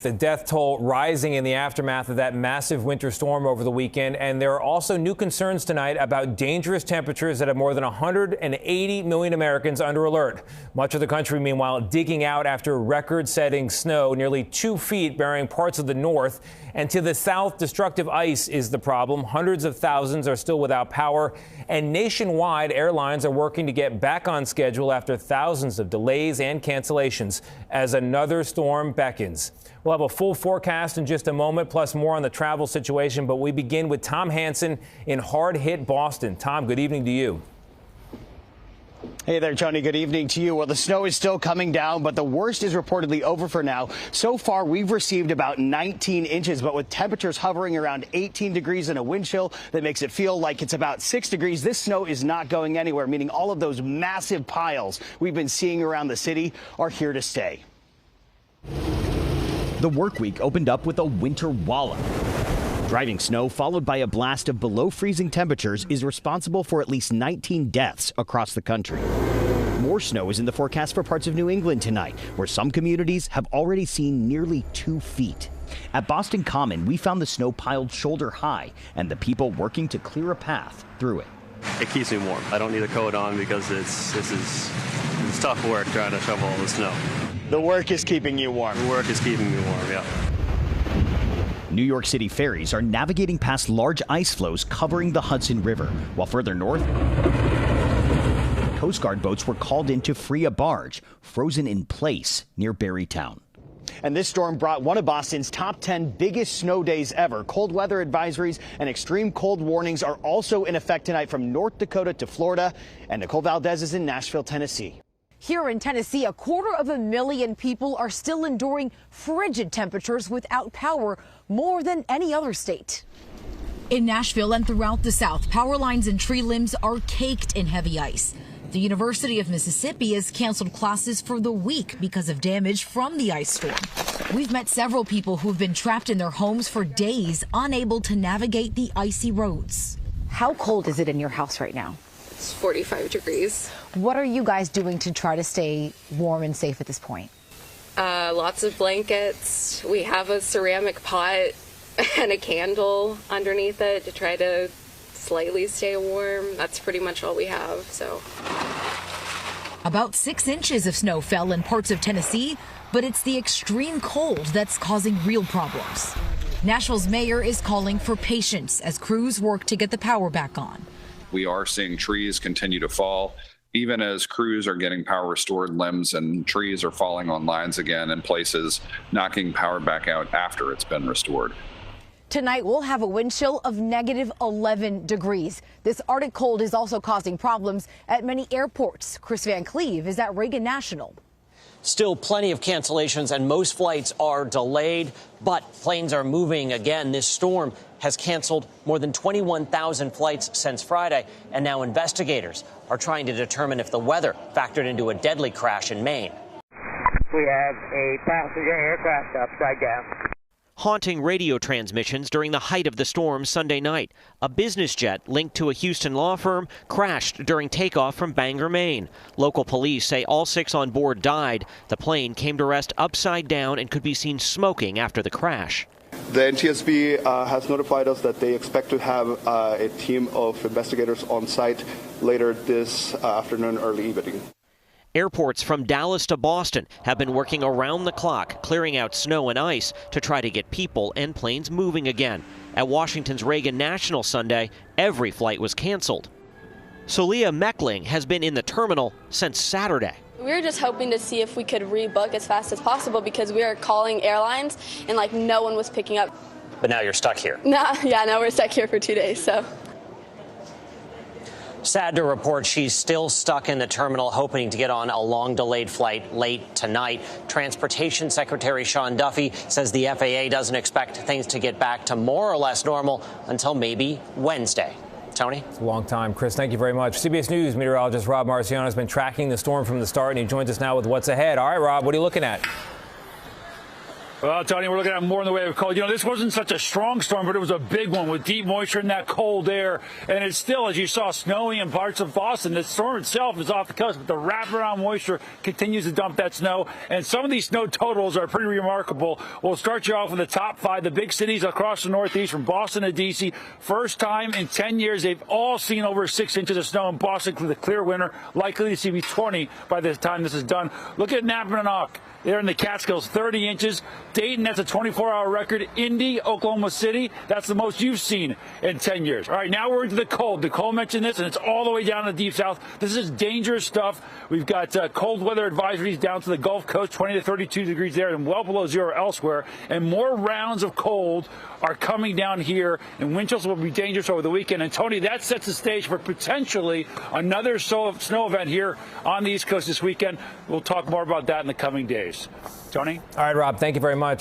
The death toll rising in the aftermath of that massive winter storm over the weekend. And there are also new concerns tonight about dangerous temperatures that have more than 180 million Americans under alert. Much of the country, meanwhile, digging out after record-setting snow, nearly 2 feet, burying parts of the north. And to the south, destructive ice is the problem. Hundreds of thousands are still without power. And nationwide, airlines are working to get back on schedule after thousands of delays and cancellations as another storm beckons. We'll have a full forecast in just a moment, plus more on the travel situation. But we begin with Tom Hanson in hard-hit Boston. Tom, good evening to you. Hey there, Tony. Good evening to you. Well, the snow is still coming down, but the worst is reportedly over for now. So far, we've received about 19 inches, but with temperatures hovering around 18 degrees and a wind chill that makes it feel like it's about 6 degrees, this snow is not going anywhere, meaning all of those massive piles we've been seeing around the city are here to stay. The work week opened up with a winter wallop. Driving snow followed by a blast of below freezing temperatures is responsible for at least 19 deaths across the country. More snow is in the forecast for parts of New England tonight, where some communities have already seen nearly 2 feet. At Boston Common, we found the snow piled shoulder high and the people working to clear a path through it. It keeps me warm. I don't need a coat on because it's tough work trying to shovel all the snow. The work is keeping you warm. The work is keeping me warm, yeah. New York City ferries are navigating past large ice floes covering the Hudson River, while further north, Coast Guard boats were called in to free a barge frozen in place near Barrytown. And this storm brought one of Boston's top 10 biggest snow days ever. Cold weather advisories and extreme cold warnings are also in effect tonight from North Dakota to Florida. And Nicole Valdes is in Nashville, Tennessee. Here in Tennessee, 250,000 people are still enduring frigid temperatures without power, more than any other state. In Nashville and throughout the South, power lines and tree limbs are caked in heavy ice. The University of Mississippi has canceled classes for the week because of damage from the ice storm. We've met several people who've been trapped in their homes for days, unable to navigate the icy roads. How cold is it in your house right now? It's 45 degrees. What are you guys doing to try to stay warm and safe at this point? Lots of blankets. We have a ceramic pot and a candle underneath it to try to slightly stay warm. That's pretty much all we have, so. About 6 inches of snow fell in parts of Tennessee, but it's the extreme cold that's causing real problems. Nashville's mayor is calling for patience as crews work to get the power back on. We are seeing trees continue to fall. Even as crews are getting power restored, limbs and trees are falling on lines again in places, knocking power back out after it's been restored. Tonight, we'll have a wind chill of -11 degrees. This Arctic cold is also causing problems at many airports. Kris Van Cleave is at Reagan National. Still plenty of cancellations and most flights are delayed, but planes are moving again. This storm has canceled more than 21,000 flights since Friday, and now investigators are trying to determine if the weather factored into a deadly crash in Maine. We have a passenger aircraft upside down. Haunting radio transmissions during the height of the storm Sunday night. A business jet linked to a Houston law firm crashed during takeoff from Bangor, Maine. Local police say all 6 on board died. The plane came to rest upside down and could be seen smoking after the crash. The NTSB has notified us that they expect to have a team of investigators on site later this afternoon, early evening. Airports from Dallas to Boston have been working around the clock, clearing out snow and ice to try to get people and planes moving again. At Washington's Reagan National Sunday, every flight was canceled. Solia Meckling has been in the terminal since Saturday. We were just hoping to see if we could rebook as fast as possible because we were calling airlines and no one was picking up. But now you're stuck here. Now we're stuck here for 2 days, so. Sad to report she's still stuck in the terminal, hoping to get on a long-delayed flight late tonight. Transportation Secretary Sean Duffy says the FAA doesn't expect things to get back to more or less normal until maybe Wednesday. Tony? It's a long time. Kris, thank you very much. CBS News meteorologist Rob Marciano has been tracking the storm from the start, and he joins us now with what's ahead. All right, Rob, what are you looking at? Well, Tony, we're looking at more in the way of cold. You know, this wasn't such a strong storm, but it was a big one with deep moisture in that cold air. And it's still, as you saw, snowy in parts of Boston. The storm itself is off the coast, but the wraparound moisture continues to dump that snow. And some of these snow totals are pretty remarkable. We'll start you off with the top 5, the big cities across the Northeast from Boston to D.C. First time in 10 years, they've all seen over 6 inches of snow in Boston with a clear winter, likely to see 20 by the time this is done. Look at Napanock. There in the Catskills, 30 inches. Dayton, that's a 24-hour record. Indy, Oklahoma City, that's the most you've seen in 10 years. All right, now we're into the cold. Nicole mentioned this, and it's all the way down to the deep south. This is dangerous stuff. We've got cold weather advisories down to the Gulf Coast, 20 to 32 degrees there, and well below zero elsewhere. And more rounds of cold are coming down here, and wind chills will be dangerous over the weekend. And, Tony, that sets the stage for potentially another snow event here on the East Coast this weekend. We'll talk more about that in the coming days. Tony? All right, Rob, thank you very much.